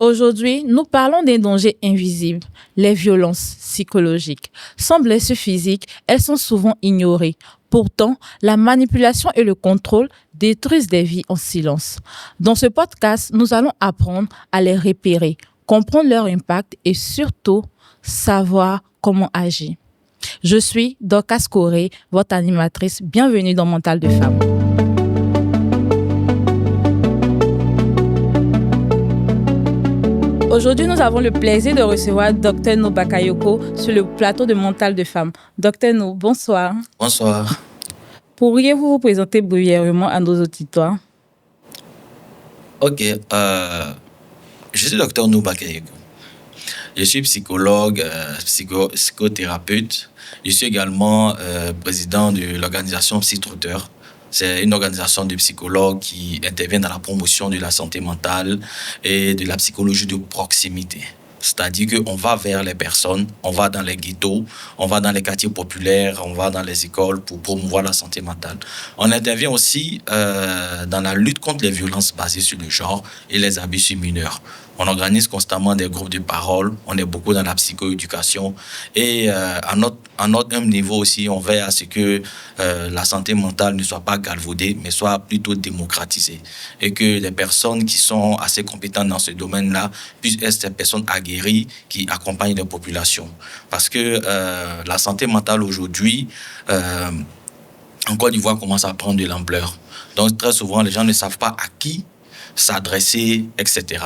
Aujourd'hui, nous parlons des dangers invisibles, les violences psychologiques. Sans blessures physiques, elles sont souvent ignorées. Pourtant, la manipulation et le contrôle détruisent des vies en silence. Dans ce podcast, nous allons apprendre à les repérer, comprendre leur impact et surtout savoir comment agir. Je suis Dorcas Corée, votre animatrice. Bienvenue dans Mental de Femme. Aujourd'hui, nous avons le plaisir de recevoir Dr No Bakayoko sur le plateau de Mental de Femme. Dr No, bonsoir. Bonsoir. Pourriez-vous vous présenter brièvement à nos auditeurs? Ok, je suis Dr No Bakayoko. Je suis psychologue, psychothérapeute. Je suis également président de l'organisation Psy-Trotteur. C'est une organisation de psychologues qui intervient dans la promotion de la santé mentale et de la psychologie de proximité. C'est-à-dire qu'on va vers les personnes, on va dans les ghettos, on va dans les quartiers populaires, on va dans les écoles pour promouvoir la santé mentale. On intervient aussi dans la lutte contre les violences basées sur le genre et les abus sur mineurs. On organise constamment des groupes de parole, on est beaucoup dans la psychoéducation et à notre niveau aussi, on veille à ce que la santé mentale ne soit pas galvaudée, mais soit plutôt démocratisée et que les personnes qui sont assez compétentes dans ce domaine-là puissent être des personnes aguerries qui accompagnent les populations. Parce que la santé mentale aujourd'hui, en Côte d'Ivoire, commence à prendre de l'ampleur. Donc très souvent, les gens ne savent pas à qui s'adresser, etc.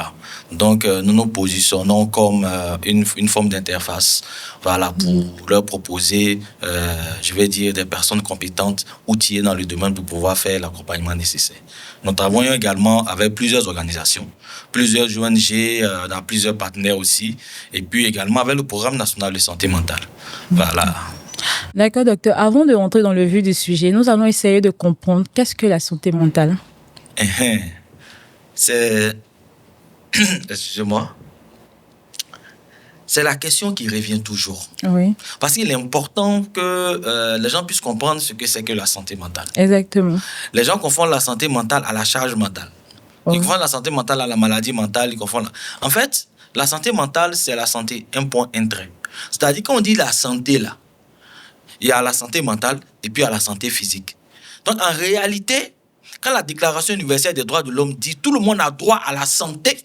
Donc, nous nous positionnons comme une forme d'interface, voilà, pour leur proposer, je vais dire, des personnes compétentes, outillées dans le domaine pour pouvoir faire l'accompagnement nécessaire. Nous travaillons également avec plusieurs organisations, plusieurs ONG, dans plusieurs partenaires aussi, et puis également avec le Programme national de santé mentale. Voilà. D'accord, docteur. Avant de rentrer dans le vif du sujet, nous allons essayer de comprendre qu'est-ce que la santé mentale. C'est... Excusez-moi. C'est la question qui revient toujours. Oui. Parce qu'il est important que les gens puissent comprendre ce que c'est que la santé mentale. Exactement. Les gens confondent la santé mentale à la charge mentale. Ils confondent la santé mentale à la maladie mentale. En fait, la santé mentale, c'est la santé, un point, un trait. C'est-à-dire quand on dit la santé, là, il y a la santé mentale et puis il y a la santé physique. Donc, en réalité, quand la Déclaration universelle des droits de l'homme dit tout le monde a droit à la santé,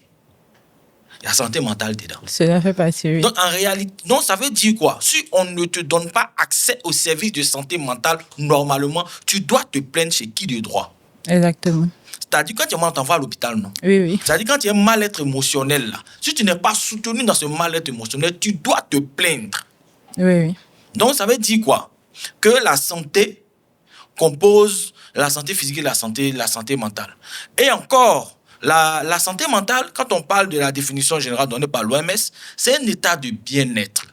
il y a santé mentale dedans. Cela fait partie, oui. Donc, en réalité, non, ça veut dire quoi? Si on ne te donne pas accès aux services de santé mentale, normalement, tu dois te plaindre chez qui de droit? Exactement. C'est-à-dire quand tu es mal, on t'envoie à l'hôpital, non? Oui, oui. C'est-à-dire quand tu es mal-être émotionnel, là, si tu n'es pas soutenu dans ce mal-être émotionnel, tu dois te plaindre. Oui, oui. Donc, ça veut dire quoi? Que la santé compose la santé physique et la santé mentale. Et encore, la santé mentale, quand on parle de la définition générale donnée par l'OMS, c'est un état de bien-être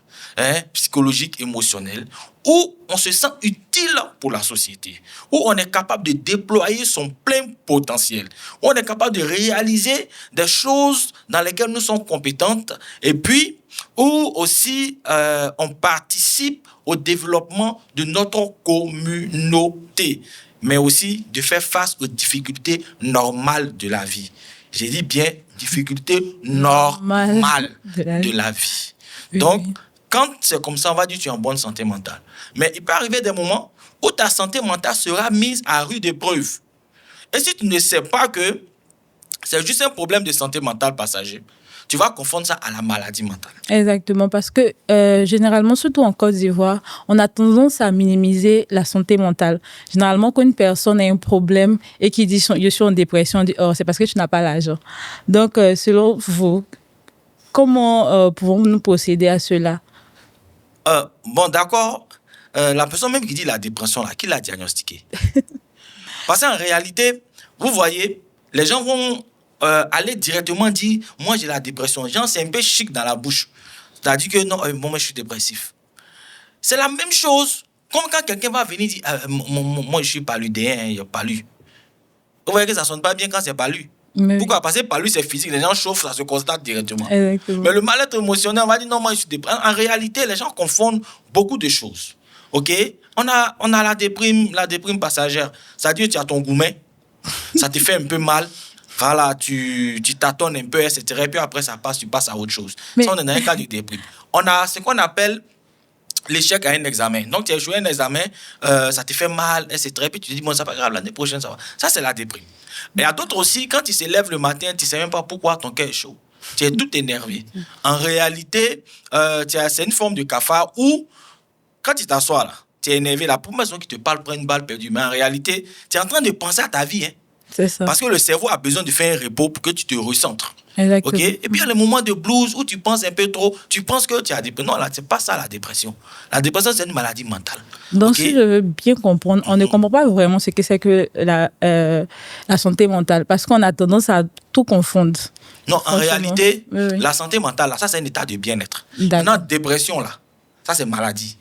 psychologique, émotionnel, où on se sent utile pour la société, où on est capable de déployer son plein potentiel, où on est capable de réaliser des choses dans lesquelles nous sommes compétentes, et puis où aussi on participe au développement de notre communauté, mais aussi de faire face aux difficultés normales de la vie. J'ai dit bien difficultés normales de la vie. Oui. Donc, quand c'est comme ça, on va dire que tu es en bonne santé mentale. Mais il peut arriver des moments où ta santé mentale sera mise à rude épreuve. Et si tu ne sais pas que c'est juste un problème de santé mentale passager, tu vas confondre ça à la maladie mentale. Exactement, parce que généralement, surtout en Côte d'Ivoire, on a tendance à minimiser la santé mentale. Généralement, quand une personne a un problème et qui dit « je suis en dépression », on dit « oh, c'est parce que tu n'as pas l'argent ». Donc, selon vous, comment pouvons-nous procéder à cela? Bon, d'accord. La personne même qui dit la dépression, là, qui l'a diagnostiquée? Parce qu'en réalité, vous voyez, les gens vont aller directement dire « moi, j'ai la dépression ». Genre, c'est un peu chic dans la bouche. C'est-à-dire que non, moi, je suis dépressif. C'est la même chose. Comme quand quelqu'un va venir dire « moi, je suis paludéen, il y a palu ». Vous voyez que ça ne sonne pas bien quand c'est palu. Mais pourquoi? Parce que palu, c'est physique. Les gens chauffent, ça se constate directement. Exactement. Mais le mal-être émotionnel, on va dire « non, moi, je suis dépressif ». En réalité, les gens confondent beaucoup de choses. OK? On a la déprime passagère. C'est-à-dire que tu as ton gourmet, ça te fait un peu mal. Voilà, tu tâtonnes un peu, etc. Et puis après, ça passe, tu passes à autre chose. Mais- Ça, on est dans un cas de déprime. On a ce qu'on appelle l'échec à un examen. Donc, tu as joué un examen, ça te fait mal, etc. Et puis tu te dis, bon, c'est pas grave, l'année prochaine, ça va. Ça, c'est la déprime. Mais il y a d'autres aussi, quand tu se lèves le matin, tu ne sais même pas pourquoi ton cœur est chaud. Tu es tout énervé. En réalité, c'est une forme de cafard où, quand tu t'assois là, tu es énervé, la première personne qui te parle prend une balle perdue. Mais en réalité, tu es en train de penser à ta vie. Hein. C'est ça. Parce que le cerveau a besoin de faire un repos pour que tu te recentres. Exactement. Ok. Et puis il y a les moments de blues où tu penses un peu trop, tu penses que tu as des... Non, là, c'est pas ça la dépression. La dépression, c'est une maladie mentale. Donc, Ok. si je veux bien comprendre, on ne comprend pas vraiment ce que c'est que la santé mentale parce qu'on a tendance à tout confondre. Non, en Franchement. réalité, Oui, oui. la santé mentale, là, ça, c'est un état de bien-être. D'accord. Maintenant, dépression, là, ça, c'est maladie.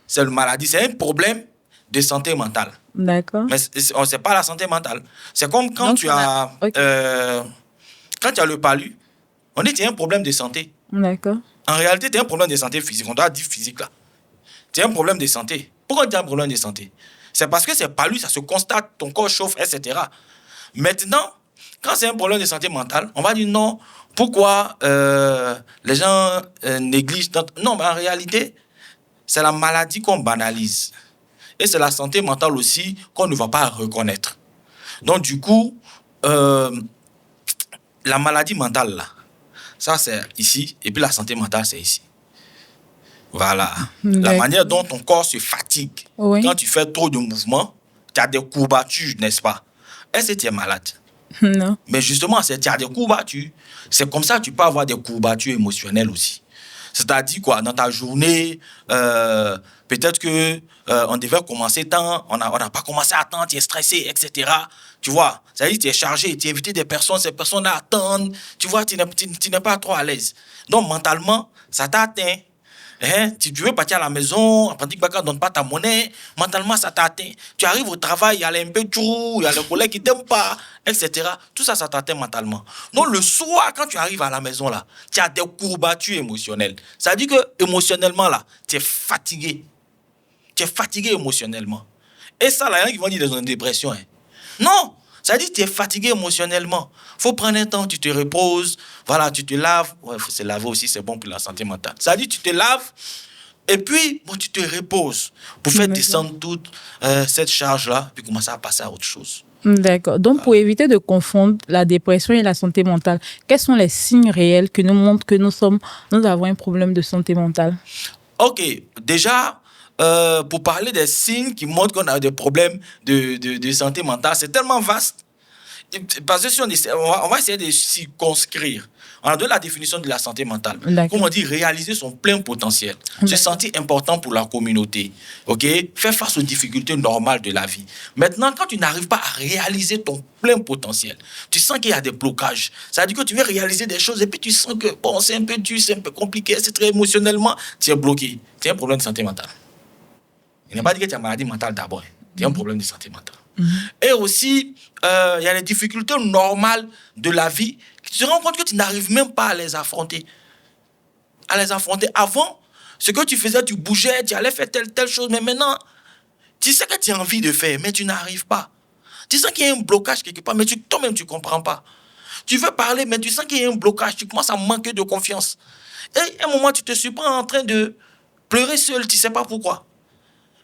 C'est une maladie, c'est un problème de santé mentale. D'accord. Mais c'est pas la santé mentale. C'est comme quand Donc, tu on as... a- ok. Quand tu as le palu, on dit que tu as un problème de santé. D'accord. En réalité, tu as un problème de santé physique. On doit dire physique, là. Tu as un problème de santé. Pourquoi tu as un problème de santé? C'est parce que c'est palu, ça se constate, ton corps chauffe, etc. Maintenant, quand c'est un problème de santé mentale, on va dire non. Pourquoi les gens négligent Non, mais en réalité, c'est la maladie qu'on banalise. Et c'est la santé mentale aussi qu'on ne va pas reconnaître. Donc, du coup, la maladie mentale, là, ça, c'est ici. Et puis, la santé mentale, c'est ici. Voilà. La D'accord. manière dont ton corps se fatigue. Oui. Quand tu fais trop de mouvements, tu as des courbatures, n'est-ce pas? Est-ce que tu es malade? Non. Mais justement, tu as des courbatures. C'est comme ça que tu peux avoir des courbatures émotionnelles aussi. C'est-à-dire quoi, dans ta journée, peut-être que on devait commencer tant, on n'a pas commencé à temps, tu es stressé, etc. Tu vois, c'est-à-dire que tu es chargé, tu as invité des personnes, ces personnes attendent, tu vois, tu n'es pas trop à l'aise. Donc, mentalement, ça t'atteint. Hein? Tu veux partir à la maison, après que quelqu'un ne donne pas ta monnaie, mentalement ça t'atteint. Tu arrives au travail, il y a un peu de trou, il y a le collègue qui ne t'aime pas, etc. Tout ça, ça t'atteint mentalement. Donc le soir, quand tu arrives à la maison, là, tu as des courbatures émotionnelles. Ça veut dire que émotionnellement, là, tu es fatigué. Tu es fatigué émotionnellement. Et ça, là, il y en a qui vont dire qu'ils ont une dépression. Hein. Non! Ça veut dire que tu es fatigué émotionnellement. Il faut prendre un temps, tu te reposes, voilà, tu te laves. Ouais, faut se laver aussi, c'est bon pour la santé mentale. Ça veut dire que tu te laves et puis bon, tu te reposes pour faire descendre toute cette charge-là, puis commencer à passer à autre chose. D'accord. Donc, pour éviter de confondre la dépression et la santé mentale, quels sont les signes réels qui nous montrent que nous avons un problème de santé mentale? Ok, déjà, pour parler des signes qui montrent qu'on a des problèmes de santé mentale, c'est tellement vaste. Parce que si on va essayer de circonscrire. On a donné la définition de la santé mentale. Comme on dit, réaliser son plein potentiel. Se sentir important pour la communauté. Ok? Faire face aux difficultés normales de la vie. Maintenant, quand tu n'arrives pas à réaliser ton plein potentiel, tu sens qu'il y a des blocages. Ça veut dire que tu veux réaliser des choses et puis tu sens que bon, c'est un peu dur, c'est un peu compliqué, c'est très émotionnellement, tu es bloqué. Tu as un problème de santé mentale. Il n'est pas dit que tu as une maladie mentale d'abord. Tu as un problème de santé mentale. Et aussi, il y a les difficultés normales de la vie. Tu te rends compte que tu n'arrives même pas à les affronter. Avant, ce que tu faisais, tu bougeais, tu allais faire telle chose. Mais maintenant, tu sais que tu as envie de faire, mais tu n'arrives pas. Tu sens qu'il y a un blocage quelque part, mais toi-même, tu ne comprends pas. Tu veux parler, mais tu sens qu'il y a un blocage. Tu commences à manquer de confiance. Et à un moment, tu te surprends en train de pleurer seul. Tu ne sais pas pourquoi.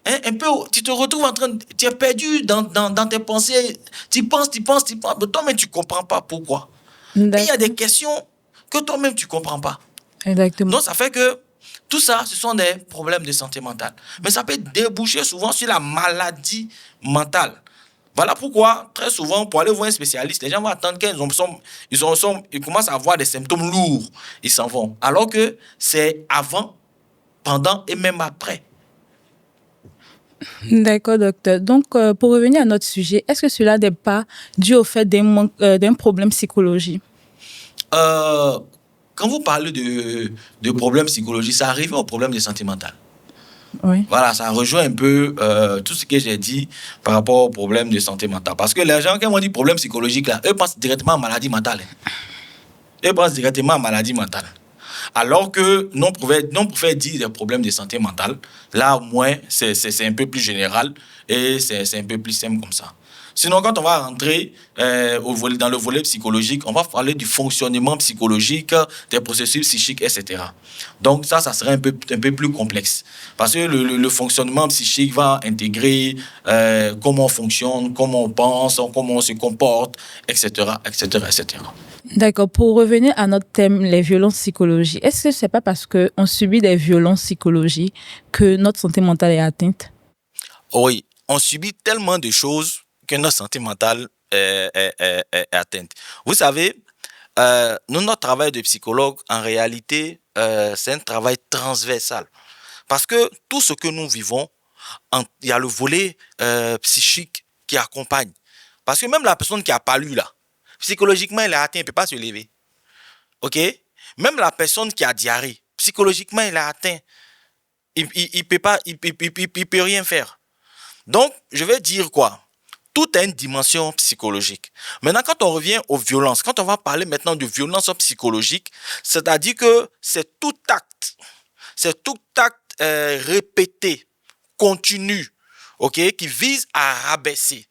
Hein, un peu, tu te retrouves en train de... Tu es perdu dans tes pensées. Tu penses. Mais toi-même, tu ne comprends pas pourquoi. Et il y a des questions que toi-même, tu ne comprends pas. Exactement. Donc, ça fait que tout ça, ce sont des problèmes de santé mentale. Mais ça peut déboucher souvent sur la maladie mentale. Voilà pourquoi, très souvent, pour aller voir un spécialiste, les gens vont attendre qu'ils commencent à avoir des symptômes lourds. Ils s'en vont. Alors que c'est avant, pendant et même après. D'accord, docteur. Donc, pour revenir à notre sujet, est-ce que cela n'est pas dû au fait d'un problème psychologique? Quand vous parlez de problèmes psychologiques, ça arrive au problème de santé mentale. Oui. Voilà, ça rejoint un peu tout ce que j'ai dit par rapport aux problèmes de santé mentale. Parce que les gens, quand on dit problème psychologique, là, eux pensent directement à maladie mentale. Eux pensent directement à maladie mentale. Alors que non pouvait dire des problèmes de santé mentale, là au moins c'est un peu plus général et c'est un peu plus simple comme ça. Sinon, quand on va rentrer dans le volet psychologique, on va parler du fonctionnement psychologique, des processus psychiques, etc. Donc ça serait un peu plus complexe. Parce que le fonctionnement psychique va intégrer comment on fonctionne, comment on pense, comment on se comporte, etc., etc., etc. D'accord. Pour revenir à notre thème, les violences psychologiques, est-ce que c'est pas parce qu'on subit des violences psychologiques que notre santé mentale est atteinte? Oui, on subit tellement de choses que notre santé mentale est atteinte. Vous savez, notre travail de psychologue, en réalité, c'est un travail transversal. Parce que tout ce que nous vivons, il y a le volet psychique qui accompagne. Parce que même la personne qui n'a pas lu, là, psychologiquement, elle est atteinte, elle ne peut pas se lever. OK? Même la personne qui a diarrhée, psychologiquement, elle est atteinte. Il ne peut pas, il peut rien faire. Donc, je vais dire quoi? Tout a une dimension psychologique. Maintenant, quand on revient aux violences, quand on va parler maintenant de violence psychologique, c'est-à-dire que c'est tout acte répété, continu, ok, qui vise à rabaisser,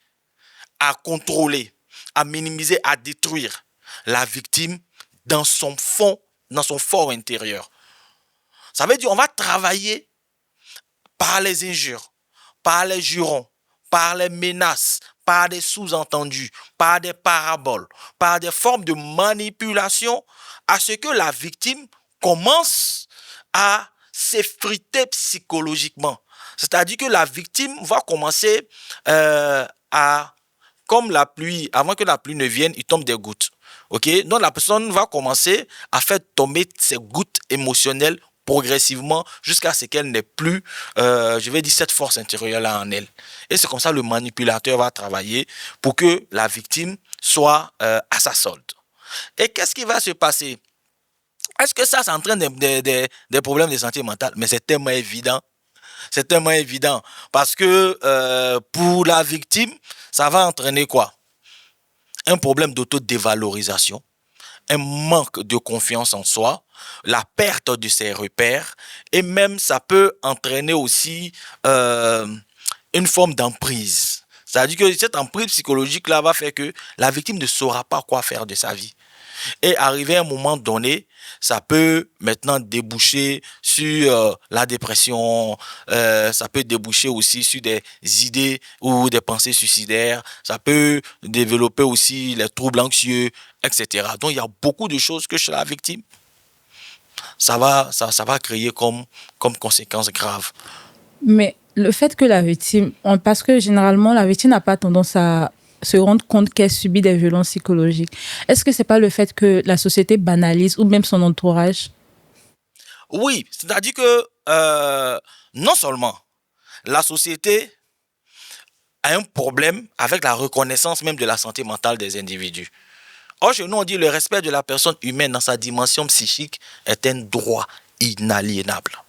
à contrôler, à minimiser, à détruire la victime dans son fort intérieur. Ça veut dire on va travailler par les injures, par les jurons, par les menaces, par des sous-entendus, par des paraboles, par des formes de manipulation, à ce que la victime commence à s'effriter psychologiquement. C'est-à-dire que la victime va commencer à, comme la pluie, avant que la pluie ne vienne, il tombe des gouttes. Okay? Donc la personne va commencer à faire tomber ses gouttes émotionnelles progressivement jusqu'à ce qu'elle n'ait plus, cette force intérieure-là en elle. Et c'est comme ça que le manipulateur va travailler pour que la victime soit à sa solde. Et qu'est-ce qui va se passer? Est-ce que ça entraîne des problèmes de santé mentale? Mais c'est tellement évident. C'est tellement évident. Parce que pour la victime, ça va entraîner quoi? Un problème d'autodévalorisation, un manque de confiance en soi, la perte de ses repères, et même ça peut entraîner aussi une forme d'emprise. C'est-à-dire que cette emprise psychologique-là va faire que la victime ne saura pas quoi faire de sa vie. Et arrivé à un moment donné, ça peut maintenant déboucher sur la dépression, ça peut déboucher aussi sur des idées ou des pensées suicidaires, ça peut développer aussi les troubles anxieux, etc. Donc il y a beaucoup de choses que chez la victime, ça va créer comme conséquence grave. Mais le fait que la victime, parce que généralement la victime n'a pas tendance à se rendre compte qu'elle subit des violences psychologiques. Est-ce que c'est pas le fait que la société banalise ou même son entourage? Oui, c'est-à-dire que non seulement la société a un problème avec la reconnaissance même de la santé mentale des individus. Or, chez nous, on dit le respect de la personne humaine dans sa dimension psychique est un droit inaliénable.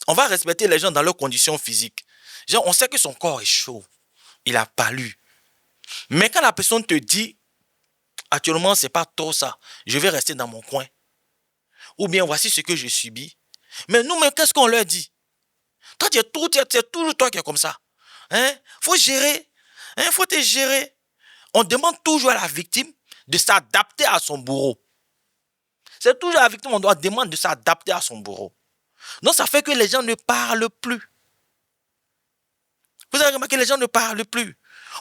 On va respecter les gens dans leurs conditions physiques. Genre, on sait que son corps est chaud. Il a palu. Mais quand la personne te dit, actuellement, c'est pas trop ça, je vais rester dans mon coin. Ou bien, voici ce que je subis. Mais nous, mais qu'est-ce qu'on leur dit? Toi, c'est toujours toi qui es comme ça. Hein? Faut gérer. Hein? Faut te gérer. On demande toujours à la victime de s'adapter à son bourreau. C'est toujours à la victime, on doit demander de s'adapter à son bourreau. Donc, ça fait que les gens ne parlent plus. Vous avez remarqué, les gens ne parlent plus.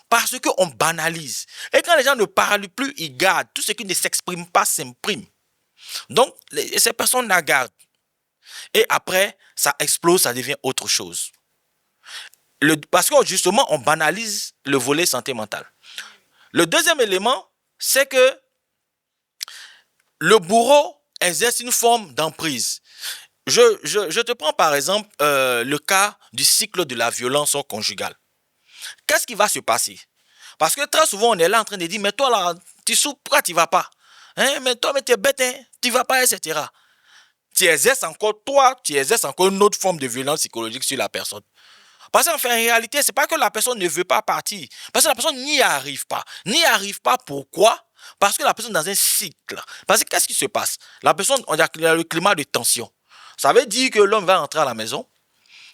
Parce qu'on banalise. Et quand les gens ne parlent plus, ils gardent. Tout ce qui ne s'exprime pas s'imprime. Donc, ces personnes la gardent. Et après, ça explose, ça devient autre chose. Parce que justement, on banalise le volet santé mentale. Le deuxième élément, c'est que le bourreau exerce une forme d'emprise. Je te prends par exemple le cas du cycle de la violence conjugale. Qu'est-ce qui va se passer? Parce que très souvent, on est là en train de dire, mais toi là, tu souffres, pourquoi tu ne vas pas? Hein? Mais toi, mais tu es bête, hein? Tu ne vas pas, etc. Tu exerces encore une autre forme de violence psychologique sur la personne. Parce qu'en fait, en réalité, ce n'est pas que la personne ne veut pas partir. Parce que la personne n'y arrive pas. N'y arrive pas, pourquoi? Parce que la personne est dans un cycle. Parce que qu'est-ce qui se passe? La personne, il y a le climat de tension. Ça veut dire que l'homme va rentrer à la maison,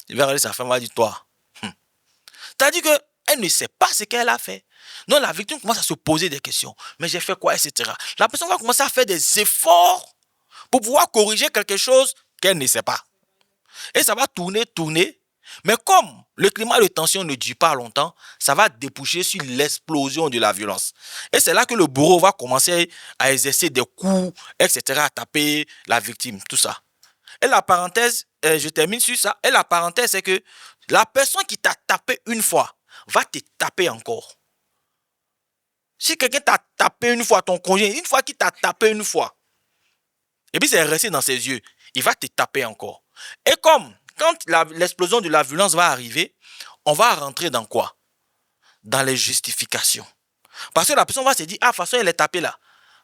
il va regarder sa femme, il va dire, toi. C'est-à-dire que Elle ne sait pas ce qu'elle a fait. Donc la victime commence à se poser des questions. Mais j'ai fait quoi, etc. La personne va commencer à faire des efforts pour pouvoir corriger quelque chose qu'elle ne sait pas. Et ça va tourner. Mais comme le climat de tension ne dure pas longtemps, ça va déboucher sur l'explosion de la violence. Et c'est là que le bourreau va commencer à exercer des coups, etc., à taper la victime, tout ça. Et la parenthèse, je termine sur ça, et la parenthèse, c'est que la personne qui t'a tapé une fois va te taper encore. Si quelqu'un t'a tapé une fois, ton conjoint, une fois qu'il t'a tapé une fois, et puis c'est resté dans ses yeux, il va te taper encore. Et comme quand l'explosion de la violence va arriver, on va rentrer dans quoi? Dans les justifications. Parce que la personne va se dire, ah, de toute façon, elle est tapée là.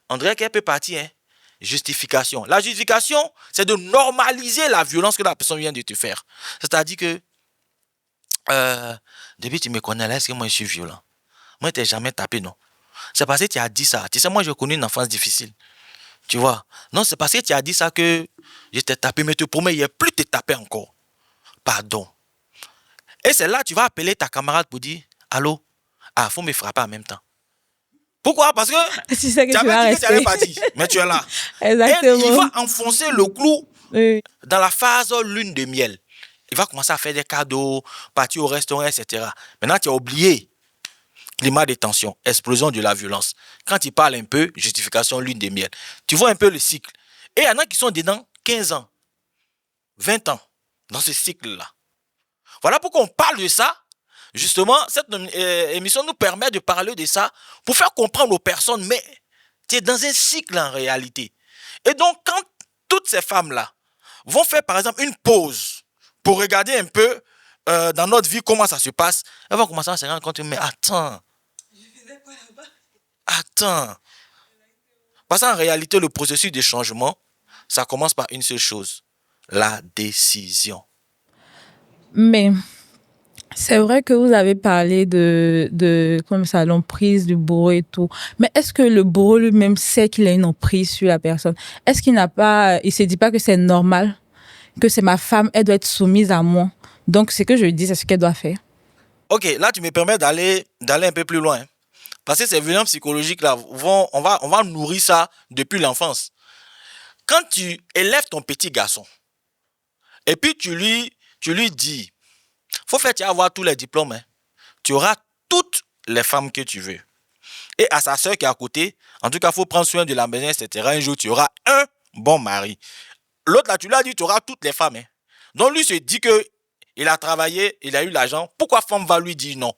On dirait qu'elle peut partir, hein. Justification. La justification, c'est de normaliser la violence que la personne vient de te faire. C'est-à-dire que, depuis que tu me connais là, est-ce que moi je suis violent? Moi, je t'ai jamais tapé, non. C'est parce que tu as dit ça. Tu sais, moi, j'ai connu une enfance difficile. Tu vois? Non, c'est parce que tu as dit ça que je t'ai tapé, mais je te promets, il n'y a plus de te taper encore. Pardon. Et c'est là que tu vas appeler ta camarade pour dire, allô? Ah, il faut me frapper en même temps. Pourquoi? Parce que tu sais que tu avais dit que tu n'allais pas dire, mais tu es là. Exactement. Et il va enfoncer le clou oui. dans la phase lune de miel. Il va commencer à faire des cadeaux, partir au restaurant, etc. Maintenant, tu as oublié climat de tension, explosion de la violence. Quand il parle un peu, justification, lune de miel. Tu vois un peu le cycle. Et il y en a qui sont dedans 15 ans, 20 ans, dans ce cycle-là. Voilà pourquoi on parle de ça. Justement, cette émission nous permet de parler de ça pour faire comprendre aux personnes, mais tu es dans un cycle en réalité. Et donc, quand toutes ces femmes-là vont faire, par exemple, une pause pour regarder un peu dans notre vie comment ça se passe, elles vont commencer à se rendre compte, mais attends. Parce qu'en réalité, le processus de changement, ça commence par une seule chose, la décision. Mais c'est vrai que vous avez parlé de comme ça, l'emprise du bourreau et tout. Mais est-ce que le bourreau lui-même sait qu'il a une emprise sur la personne? Est-ce qu'il se dit pas que c'est normal, que c'est ma femme, elle doit être soumise à moi? Donc, ce que je dis, c'est ce qu'elle doit faire. Ok, là, tu me permets d'aller un peu plus loin. Parce que ces violences psychologiques là, on va nourrir ça depuis l'enfance. Quand tu élèves ton petit garçon, et puis tu lui dis, faut faire, tu vas avoir tous les diplômes, hein. Tu auras toutes les femmes que tu veux. Et à sa soeur qui est à côté, en tout cas, il faut prendre soin de la maison, etc. Un jour, tu auras un bon mari. L'autre là, tu lui as dit, tu auras toutes les femmes, hein. Donc lui se dit que il a travaillé, il a eu l'argent. Pourquoi femme va lui dire non?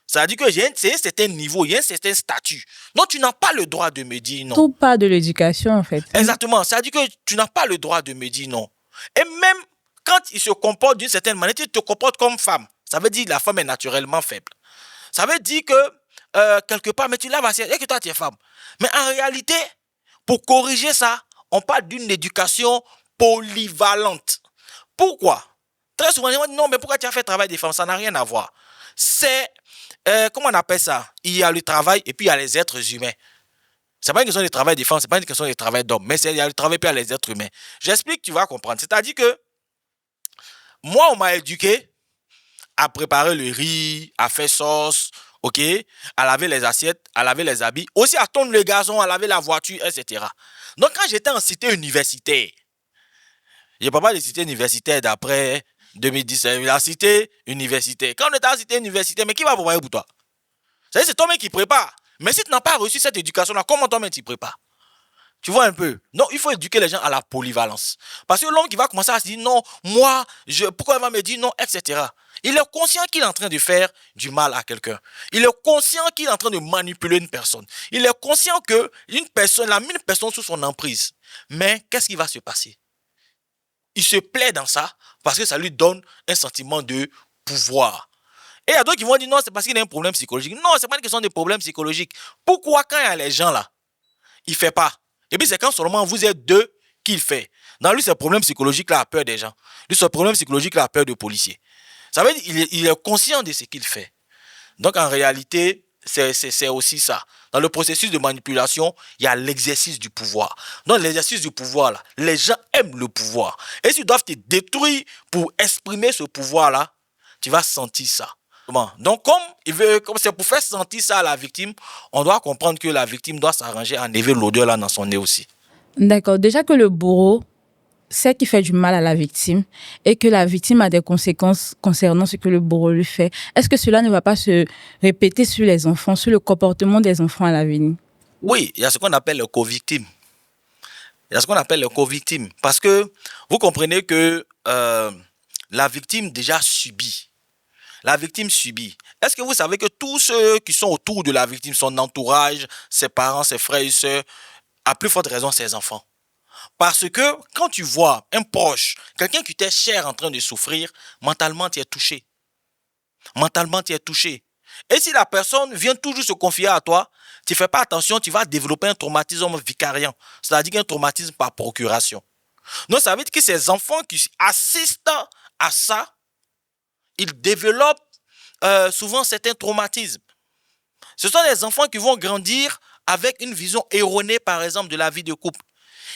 Ça veut dire que c'est un certain niveau, il y a un certain statut. Donc, tu n'as pas le droit de me dire non. Tout part de l'éducation, en fait. Exactement. Ça veut dire que tu n'as pas le droit de me dire non. Et même quand il se comporte d'une certaine manière, tu te comportes comme femme. Ça veut dire que la femme est naturellement faible. Ça veut dire que, quelque part, mais tu laves assiette et que toi, tu es femme. Mais en réalité, pour corriger ça, on parle d'une éducation polyvalente. Pourquoi? Très souvent, on dit non, mais pourquoi tu as fait le travail des femmes? Ça n'a rien à voir. C'est, comment on appelle ça? Il y a le travail et puis il y a les êtres humains. Ce n'est pas une question de travail des femmes, ce n'est pas une question de travail d'hommes, mais il y a le travail et puis il y a les êtres humains. J'explique, tu vas comprendre. C'est-à-dire que moi, on m'a éduqué à préparer le riz, à faire sauce, ok, à laver les assiettes, à laver les habits, aussi à tondre le gazon, à laver la voiture, etc. Donc, quand j'étais en cité universitaire, je ne parle pas de cité universitaire d'après 2017, la cité universitaire. Quand on était en cité universitaire, mais qui va préparer pour toi? C'est toi-même qui prépare. Mais si tu n'as pas reçu cette éducation-là, comment toi-même tu prépares? Tu vois un peu? Non, il faut éduquer les gens à la polyvalence. Parce que l'homme qui va commencer à se dire non, moi, pourquoi il va me dire non, etc. Il est conscient qu'il est en train de faire du mal à quelqu'un. Il est conscient qu'il est en train de manipuler une personne. Il est conscient que la mis une personne sous son emprise. Mais qu'est-ce qui va se passer? Il se plaît dans ça parce que ça lui donne un sentiment de pouvoir. Et il y a d'autres qui vont dire non, c'est parce qu'il a un problème psychologique. Non, ce n'est pas une question de problème psychologique. Pourquoi quand il y a les gens là, il ne fait pas? Et puis c'est quand seulement vous êtes deux qu'il fait. Dans lui, ce problème psychologique là a peur des gens. Lui, ce problème psychologique là a peur de policiers. Ça veut dire qu'il est conscient de ce qu'il fait. Donc en réalité, c'est aussi ça. Dans le processus de manipulation, il y a l'exercice du pouvoir. Dans l'exercice du pouvoir, là, les gens aiment le pouvoir. Et s'ils doivent te détruire pour exprimer ce pouvoir-là, tu vas sentir ça. Bon, donc, comme c'est pour faire sentir ça à la victime, on doit comprendre que la victime doit s'arranger à enlever l'odeur là dans son nez aussi. D'accord. Déjà que le bourreau sait qu'il fait du mal à la victime et que la victime a des conséquences concernant ce que le bourreau lui fait, est-ce que cela ne va pas se répéter sur les enfants, sur le comportement des enfants à l'avenir? Oui, il y a ce qu'on appelle le co-victime. Il y a ce qu'on appelle le co-victime. Parce que vous comprenez que la victime déjà subit. La victime subit. Est-ce que vous savez que tous ceux qui sont autour de la victime, son entourage, ses parents, ses frères et sœurs, à plus forte raison ses enfants? Parce que quand tu vois un proche, quelqu'un qui t'est cher en train de souffrir, mentalement tu es touché. Mentalement tu es touché. Et si la personne vient toujours se confier à toi, tu ne fais pas attention, tu vas développer un traumatisme vicariant, c'est-à-dire un traumatisme par procuration. Donc ça veut dire que ces enfants qui assistent à ça, ils développent souvent certains traumatismes. Ce sont des enfants qui vont grandir avec une vision erronée, par exemple, de la vie de couple.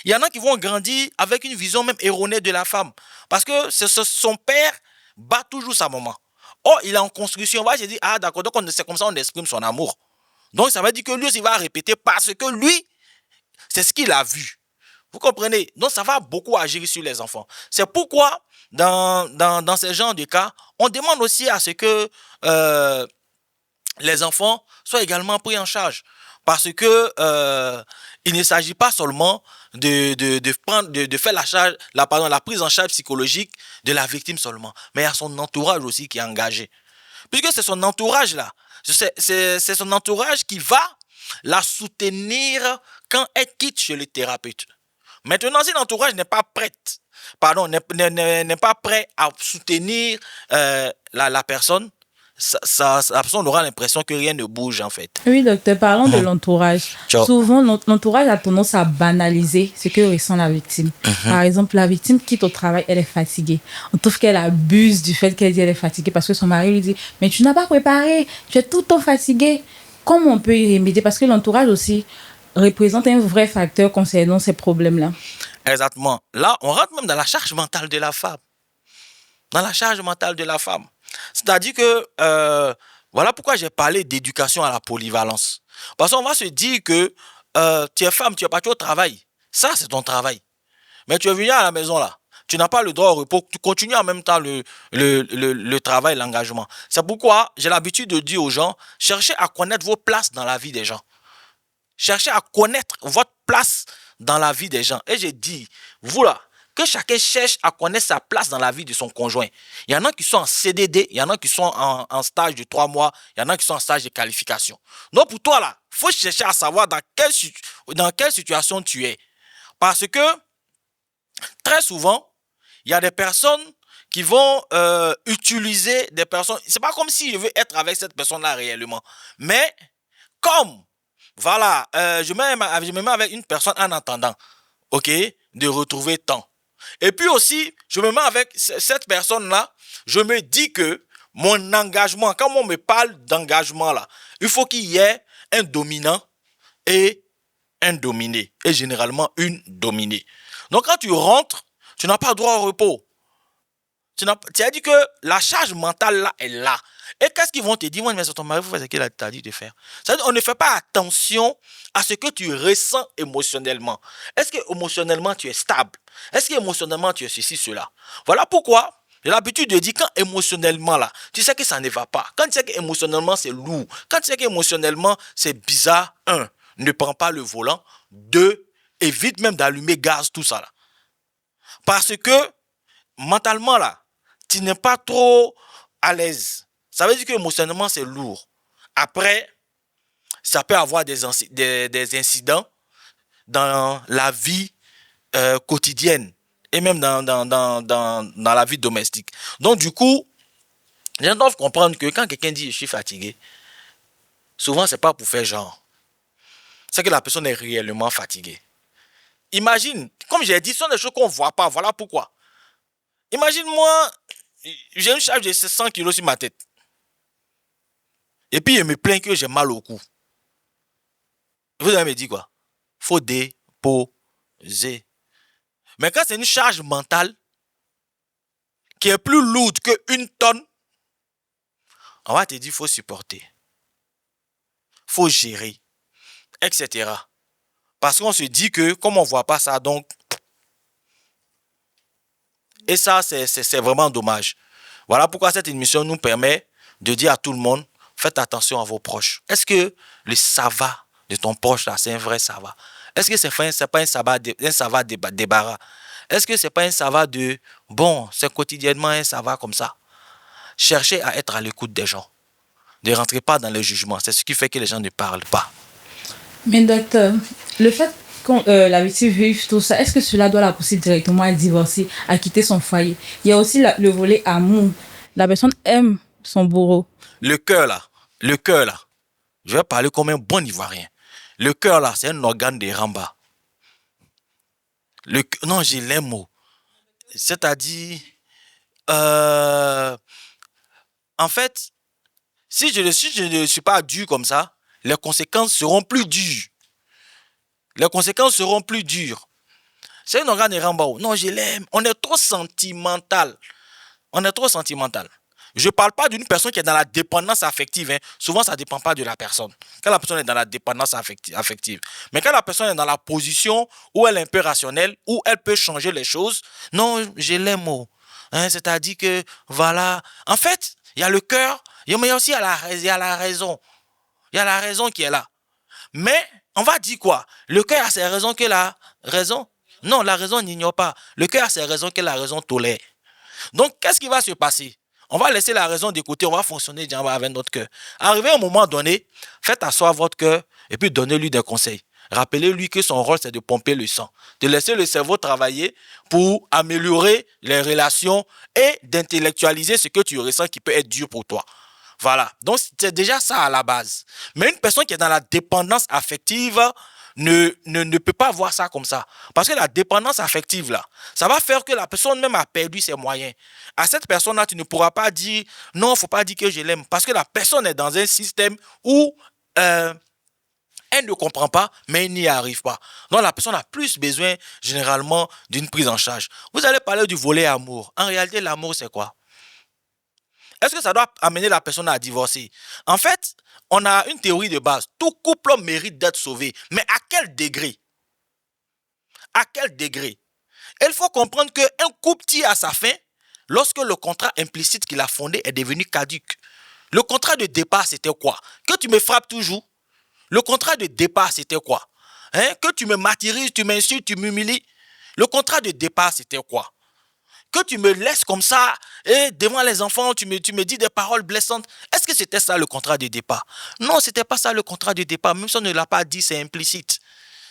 Il y en a qui vont grandir avec une vision même erronée de la femme. Parce que son père bat toujours sa maman. Or, il est en construction. On va se dire, ah d'accord, donc c'est comme ça on exprime son amour. Donc, ça veut dire que lui aussi, il va répéter parce que lui, c'est ce qu'il a vu. Vous comprenez? Donc, ça va beaucoup agir sur les enfants. C'est pourquoi, dans ce genre de cas, on demande aussi à ce que les enfants soient également pris en charge. Parce que il ne s'agit pas seulement de faire la prise en charge psychologique de la victime seulement, mais il y a son entourage aussi qui est engagé. Puisque c'est son entourage là, c'est son entourage qui va la soutenir quand elle quitte chez le thérapeute. Maintenant, si l'entourage n'est pas prêt à soutenir la personne, la personne aura l'impression que rien ne bouge en fait. Oui, docteur, parlons de l'entourage. Ciao. Souvent, l'entourage a tendance à banaliser ce que ressent la victime. Par exemple, la victime quitte au travail, elle est fatiguée. On trouve qu'elle abuse du fait qu'elle dit elle est fatiguée parce que son mari lui dit « Mais tu n'as pas préparé, tu es tout le temps fatiguée. » Comment on peut y remédier? Parce que l'entourage aussi représente un vrai facteur concernant ces problèmes-là. Exactement. Là, on rentre même dans la charge mentale de la femme. Dans la charge mentale de la femme. C'est-à-dire que, voilà pourquoi j'ai parlé d'éducation à la polyvalence. Parce qu'on va se dire que tu es femme, tu es partie au travail. Ça, c'est ton travail. Mais tu es venu à la maison là. Tu n'as pas le droit au repos. Tu continues en même temps le travail, l'engagement. C'est pourquoi j'ai l'habitude de dire aux gens, cherchez à connaître vos places dans la vie des gens. Cherchez à connaître votre place dans la vie des gens. Et j'ai dit, vous là, que chacun cherche à connaître sa place dans la vie de son conjoint. Il y en a qui sont en CDD, il y en a qui sont en stage de 3 mois, il y en a qui sont en stage de qualification. Donc pour toi là, il faut chercher à savoir dans quelle situation tu es. Parce que très souvent, il y a des personnes qui vont utiliser des personnes. C'est pas comme si je veux être avec cette personne-là réellement. Mais comme voilà, je me mets avec une personne en attendant, ok, de retrouver temps. Et puis aussi, je me mets avec cette personne-là, je me dis que mon engagement, quand on me parle d'engagement là, il faut qu'il y ait un dominant et un dominé, et généralement une dominée. Donc quand tu rentres, tu n'as pas droit au repos. Tu as dit que la charge mentale là est là. Et qu'est-ce qu'ils vont te dire? Moi, mais c'est ton mari, vous faites ce qu'il t'a dit de faire. C'est-à-dire, on ne fait pas attention à ce que tu ressens émotionnellement. Est-ce que émotionnellement tu es stable? Est-ce que émotionnellement tu es ceci, cela? Voilà pourquoi j'ai l'habitude de dire quand émotionnellement là, tu sais que ça ne va pas. Quand tu sais que émotionnellement c'est lourd. Quand tu sais que émotionnellement c'est bizarre, 1, ne prends pas le volant. 2, évite même d'allumer gaz, tout ça là. Parce que mentalement là, tu n'es pas trop à l'aise. Ça veut dire que émotionnellement, c'est lourd. Après, ça peut avoir des incidents dans la vie quotidienne et même dans la vie domestique. Donc, du coup, les gens doivent comprendre que quand quelqu'un dit « je suis fatigué », souvent, ce n'est pas pour faire genre. C'est que la personne est réellement fatiguée. Imagine, comme j'ai dit, ce sont des choses qu'on ne voit pas. Voilà pourquoi. Imagine-moi, j'ai une charge de 100 kilos sur ma tête. Et puis, je me plains que j'ai mal au cou. Vous allez me dire quoi? Faut déposer. Mais quand c'est une charge mentale qui est plus lourde qu'une tonne, On va te dire, il faut supporter, faut gérer, etc. Parce qu'on se dit que, comme on ne voit pas ça, donc... Et ça, c'est vraiment dommage. Voilà pourquoi cette émission nous permet de dire à tout le monde, faites attention à vos proches. Est-ce que le ça va de ton proche là, c'est un vrai ça va? Est-ce que c'est pas un ça va débarras? Est-ce que c'est pas un ça va de, bon, c'est quotidiennement un ça va comme ça? Cherchez à être à l'écoute des gens. Ne rentrez pas dans le jugement. C'est ce qui fait que les gens ne parlent pas. Mais docteur, le fait que la victime vive tout ça, est-ce que cela doit la pousser directement à divorcer, à quitter son foyer? Il y a aussi le volet amour. La personne aime son bourreau. Le cœur là, je vais parler comme un bon Ivoirien. Le cœur là, c'est un organe de Ramba. Non, j'ai les mots. C'est-à-dire, en fait, si je ne suis pas dur comme ça, les conséquences seront plus dures. C'est un organe de Ramba. Non, je l'aime. On est trop sentimental. Je ne parle pas d'une personne qui est dans la dépendance affective. Souvent, ça ne dépend pas de la personne. Quand la personne est dans la dépendance affective. Mais quand la personne est dans la position où elle est un peu rationnelle, où elle peut changer les choses, non, je l'aime. C'est-à-dire que, voilà. En fait, il y a le cœur, mais aussi il y a la raison. Il y a la raison qui est là. Mais, on va dire quoi? Le cœur a ses raisons que la raison... Non, la raison n'ignore pas. Le cœur a ses raisons que la raison tolère. Donc, qu'est-ce qui va se passer? On va laisser la raison de côté, on va fonctionner avec notre cœur. Arrivé à un moment donné, faites asseoir votre cœur et puis donnez-lui des conseils. Rappelez-lui que son rôle, c'est de pomper le sang, de laisser le cerveau travailler pour améliorer les relations et d'intellectualiser ce que tu ressens qui peut être dur pour toi. Voilà, donc c'est déjà ça à la base. Mais une personne qui est dans la dépendance affective ne peut pas voir ça comme ça. Parce que la dépendance affective, là, ça va faire que la personne même a perdu ses moyens. À cette personne-là, tu ne pourras pas dire, non, il ne faut pas dire que je l'aime. Parce que la personne est dans un système où elle ne comprend pas, mais elle n'y arrive pas. Donc la personne a plus besoin, généralement, d'une prise en charge. Vous allez parler du volet amour. En réalité, l'amour, c'est quoi? Est-ce que ça doit amener la personne à divorcer? En fait, on a une théorie de base. Tout couple mérite d'être sauvé. Mais à quel degré? À quel degré? Il faut comprendre qu'un couple tire à sa fin lorsque le contrat implicite qu'il a fondé est devenu caduc. Le contrat de départ, c'était quoi? Que tu me frappes toujours? Le contrat de départ, c'était quoi? Que tu me martyrises, tu m'insultes, tu m'humilies? Le contrat de départ, c'était quoi? Que tu me laisses comme ça, et devant les enfants, tu me dis des paroles blessantes. Est-ce que c'était ça le contrat de départ? Non, ce n'était pas ça le contrat de départ. Même si on ne l'a pas dit, c'est implicite.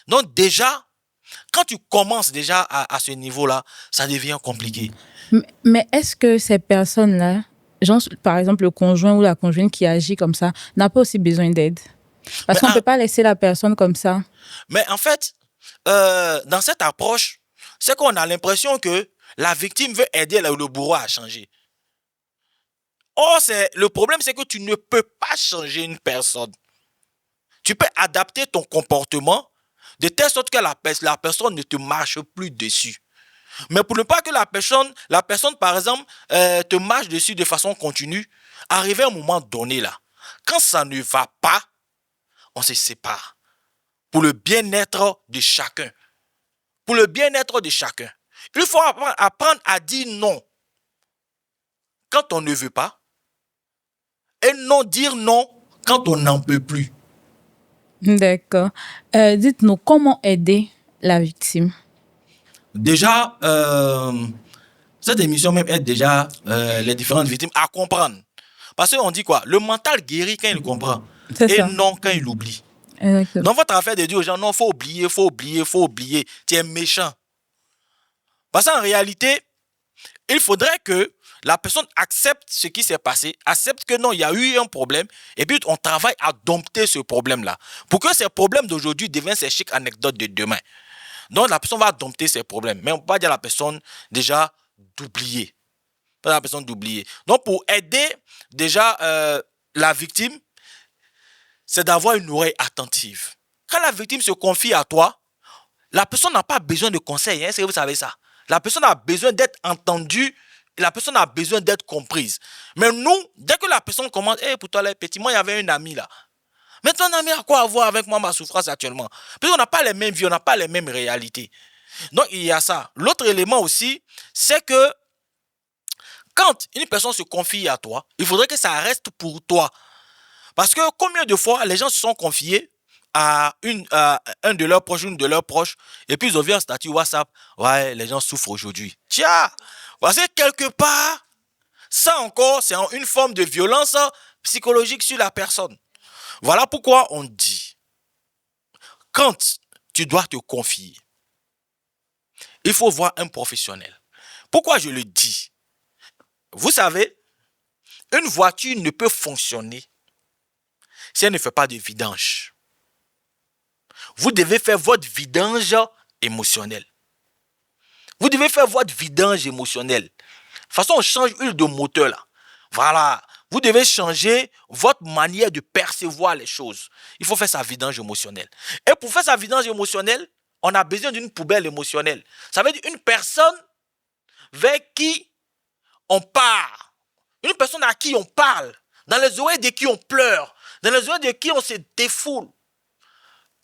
Donc déjà, quand tu commences déjà à ce niveau-là, ça devient compliqué. Mais est-ce que ces personnes-là, genre, par exemple le conjoint ou la conjointe qui agit comme ça, n'a pas aussi besoin d'aide? Parce qu'on ne peut pas laisser la personne comme ça. Mais en fait, dans cette approche, c'est qu'on a l'impression que la victime veut aider le bourreau à changer. Or, le problème, c'est que tu ne peux pas changer une personne. Tu peux adapter ton comportement de telle sorte que la personne ne te marche plus dessus. Mais pour ne pas que la personne, par exemple, te marche dessus de façon continue, arrivé à un moment donné, là, quand ça ne va pas, on se sépare. Pour le bien-être de chacun. Pour le bien-être de chacun. Il faut apprendre à dire non quand on ne veut pas et non dire non quand on n'en peut plus. D'accord. Dites-nous, comment aider la victime? Déjà, cette émission même aide déjà les différentes victimes à comprendre. Parce qu'on dit quoi? Le mental guérit quand il comprend. Et non quand il oublie. Exactement. Donc votre affaire de dire aux gens, non, faut oublier. Tu es méchant. Parce qu'en réalité, il faudrait que la personne accepte ce qui s'est passé, accepte que non, il y a eu un problème, et puis on travaille à dompter ce problème-là. Pour que ces problèmes d'aujourd'hui deviennent ces chics anecdotes de demain. Donc la personne va dompter ses problèmes. Mais on ne peut pas dire à la personne déjà d'oublier. Pas la personne d'oublier. Donc pour aider déjà la victime, c'est d'avoir une oreille attentive. Quand la victime se confie à toi, la personne n'a pas besoin de conseils. Est-ce que vous savez ça? La personne a besoin d'être entendue la personne a besoin d'être comprise. Mais nous, dès que la personne commence, pour toi, les petits, moi, il y avait un ami là. Mais ton ami a quoi à voir avec moi, ma souffrance actuellement? Parce qu'on n'a pas les mêmes vies, on n'a pas les mêmes réalités. Donc, il y a ça. L'autre élément aussi, c'est que quand une personne se confie à toi, il faudrait que ça reste pour toi. Parce que combien de fois les gens se sont confiés à un de leurs proches, une de leurs proches, et puis ils ont vu un statut WhatsApp, ouais, les gens souffrent aujourd'hui. Tiens, parce que quelque part, ça encore, c'est une forme de violence psychologique sur la personne. Voilà pourquoi on dit, quand tu dois te confier, il faut voir un professionnel. Pourquoi je le dis? Vous savez, une voiture ne peut fonctionner si elle ne fait pas de vidange. Vous devez faire votre vidange émotionnelle. Vous devez faire votre vidange émotionnelle. De toute façon, on change l'huile de moteur là. Voilà. Vous devez changer votre manière de percevoir les choses. Il faut faire sa vidange émotionnelle. Et pour faire sa vidange émotionnelle, on a besoin d'une poubelle émotionnelle. Ça veut dire une personne vers qui on parle. Une personne à qui on parle. Dans les oreilles de qui on pleure. Dans les oreilles de qui on se défoule.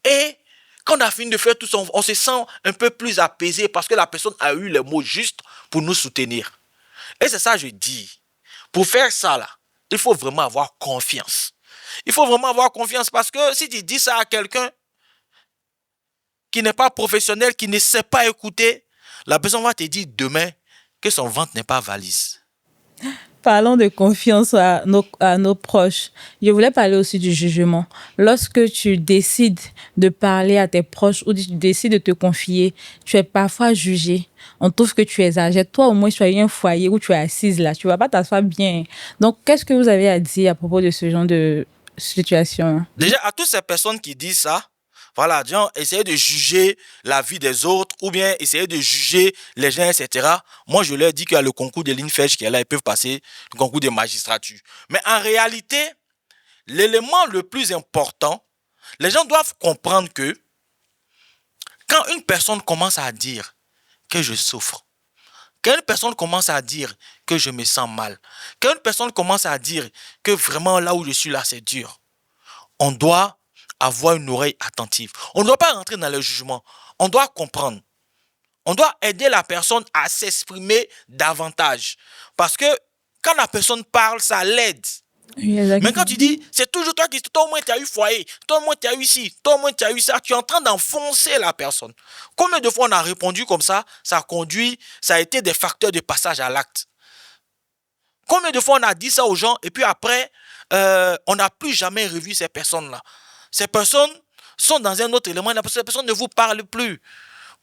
Et quand on a fini de faire tout ça, on se sent un peu plus apaisé parce que la personne a eu les mots justes pour nous soutenir. Et c'est ça que je dis. Pour faire ça, là, il faut vraiment avoir confiance. Il faut vraiment avoir confiance parce que si tu dis ça à quelqu'un qui n'est pas professionnel, qui ne sait pas écouter, la personne va te dire demain que son ventre n'est pas valise. Parlons de confiance à nos proches. Je voulais parler aussi du jugement. Lorsque tu décides de parler à tes proches ou tu décides de te confier, tu es parfois jugé. On trouve que tu exagères. Toi, au moins, tu as eu un foyer où tu es assise là. Tu ne vas pas t'asseoir bien. Donc, qu'est-ce que vous avez à dire à propos de ce genre de situation? Déjà, à toutes ces personnes qui disent ça, voilà, disons, essayer de juger la vie des autres ou bien essayer de juger les gens, etc. Moi, je leur dis qu'il y a le concours de l'INFEJ qui est là, ils peuvent passer le concours de magistrature. Mais en réalité, l'élément le plus important, les gens doivent comprendre que quand une personne commence à dire que je souffre, quand une personne commence à dire que je me sens mal, quand une personne commence à dire que vraiment là où je suis là, c'est dur, on doit avoir une oreille attentive. On ne doit pas rentrer dans le jugement. On doit comprendre. On doit aider la personne à s'exprimer davantage. Parce que quand la personne parle, ça l'aide. Oui, mais quand tu dis, c'est toujours toi qui... Toi au moins tu as eu foyer, toi au moins tu as eu ci, toi au moins tu as eu ça, tu es en train d'enfoncer la personne. Combien de fois on a répondu comme ça a été des facteurs de passage à l'acte. Combien de fois on a dit ça aux gens et puis après, on n'a plus jamais revu ces personnes-là. Ces personnes sont dans un autre élément, ces personnes ne vous parlent plus.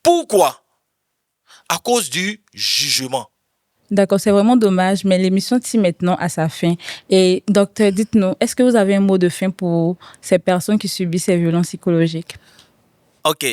Pourquoi? À cause du jugement. D'accord, c'est vraiment dommage, mais l'émission tire maintenant à sa fin. Et docteur, dites-nous, est-ce que vous avez un mot de fin pour ces personnes qui subissent ces violences psychologiques? Ok,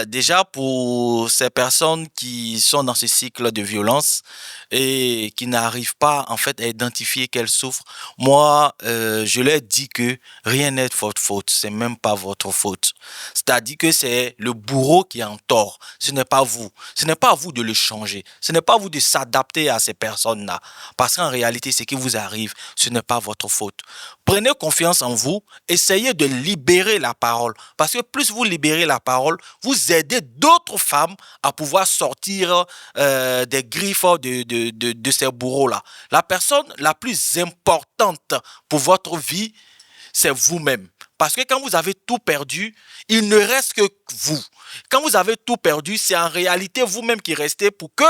déjà pour ces personnes qui sont dans ce cycle de violence et qui n'arrivent pas en fait à identifier qu'elles souffrent, moi je leur dis que rien n'est de votre faute, c'est même pas votre faute. C'est-à-dire que c'est le bourreau qui est en tort, ce n'est pas vous. Ce n'est pas à vous de le changer, ce n'est pas à vous de s'adapter à ces personnes-là. Parce qu'en réalité, ce qui vous arrive, ce n'est pas votre faute. Prenez confiance en vous, essayez de libérer la parole. Parce que plus vous libérez la parole, vous aidez d'autres femmes à pouvoir sortir des griffes de ces bourreaux-là. La personne la plus importante pour votre vie, c'est vous-même. Parce que quand vous avez tout perdu, il ne reste que vous. Quand vous avez tout perdu, c'est en réalité vous-même qui restez pour que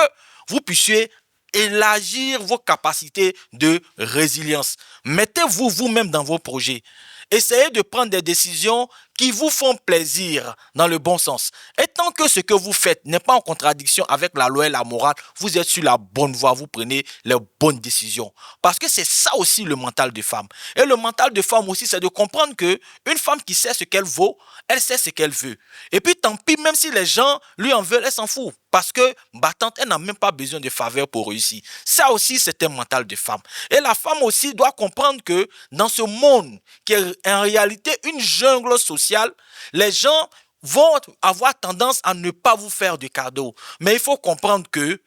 vous puissiez élargir vos capacités de résilience. Mettez-vous vous-même dans vos projets. Essayez de prendre des décisions qui vous font plaisir dans le bon sens. Et tant que ce que vous faites n'est pas en contradiction avec la loi et la morale, vous êtes sur la bonne voie, vous prenez les bonnes décisions. Parce que c'est ça aussi le mental de femme. Et le mental de femme aussi, c'est de comprendre que une femme qui sait ce qu'elle vaut, elle sait ce qu'elle veut. Et puis tant pis, même si les gens lui en veulent, elle s'en fout. Parce que battante, elle n'a même pas besoin de faveur pour réussir. Ça aussi, c'est un mental de femme. Et la femme aussi doit comprendre que dans ce monde qui est en réalité une jungle sociale, les gens vont avoir tendance à ne pas vous faire de cadeaux. Mais il faut comprendre que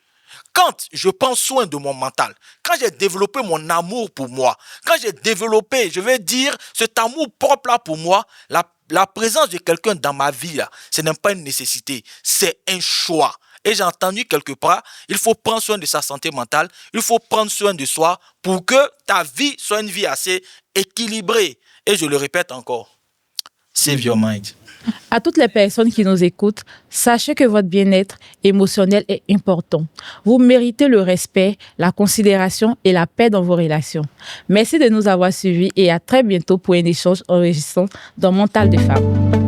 Quand je prends soin de mon mental, quand j'ai développé mon amour pour moi, quand j'ai développé, je vais dire, cet amour propre-là pour moi, la présence de quelqu'un dans ma vie, là, ce n'est pas une nécessité, c'est un choix. Et j'ai entendu quelque part, il faut prendre soin de sa santé mentale, il faut prendre soin de soi pour que ta vie soit une vie assez équilibrée. Et je le répète encore, save your mind. À toutes les personnes qui nous écoutent, sachez que votre bien-être émotionnel est important. Vous méritez le respect, la considération et la paix dans vos relations. Merci de nous avoir suivis et à très bientôt pour un échange enrichissant dans Mental de Femme.